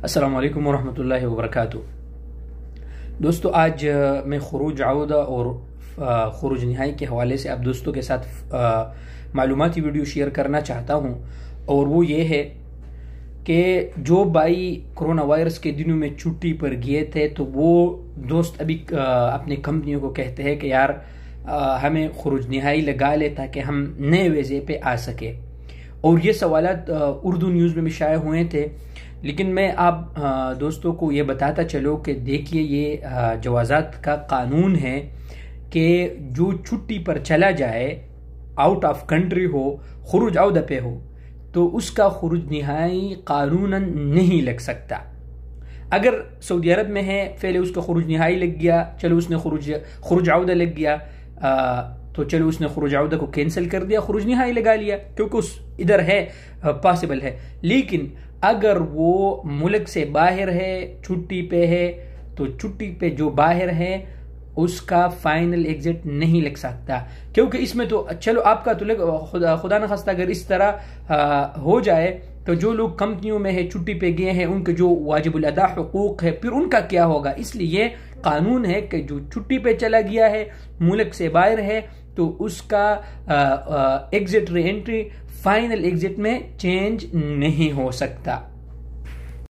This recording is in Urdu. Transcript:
السلام علیکم ورحمۃ اللہ وبرکاتہ۔ دوستو، آج میں خروج عودہ اور خروج نہائی کے حوالے سے آپ دوستوں کے ساتھ معلوماتی ویڈیو شیئر کرنا چاہتا ہوں، اور وہ یہ ہے کہ جو بھائی کرونا وائرس کے دنوں میں چھٹی پر گئے تھے تو وہ دوست ابھی اپنی کمپنیوں کو کہتے ہیں کہ یار ہمیں خروج نہائی لگا لے تاکہ ہم نئے ویزے پہ آ سکے، اور یہ سوالات اردو نیوز میں بھی شائع ہوئے تھے۔ لیکن میں آپ دوستوں کو یہ بتاتا چلو کہ دیکھیے، یہ جوازات کا قانون ہے کہ جو چھٹی پر چلا جائے، آؤٹ آف کنٹری ہو، خروج عودہ پہ ہو، تو اس کا خروج نہائی قانوناً نہیں لگ سکتا۔ اگر سعودی عرب میں ہے، پہلے اس کا خروج نہائی لگ گیا، چلو اس نے خروج عودہ لگ گیا، تو چلو اس نے خروج عودہ کو کینسل کر دیا، خروج نہائی لگا لیا کیونکہ اس ادھر ہے، پاسبل ہے۔ لیکن اگر وہ ملک سے باہر ہے، چھٹی پہ ہے، تو چھٹی پہ جو باہر ہے اس کا فائنل ایگزٹ نہیں لگ سکتا، کیونکہ اس میں تو چلو آپ کا تو خدا نخواستہ اگر اس طرح ہو جائے تو جو لوگ کمپنیوں میں ہے، چھٹی پہ گئے ہیں، ان کے جو واجب الادا حقوق ہے پھر ان کا کیا ہوگا؟ اس لیے قانون ہے کہ جو چھٹی پہ چلا گیا ہے، ملک سے باہر ہے، تو اس کا ایگزٹ ری انٹری فائنل ایگزٹ میں چینج نہیں ہو سکتا۔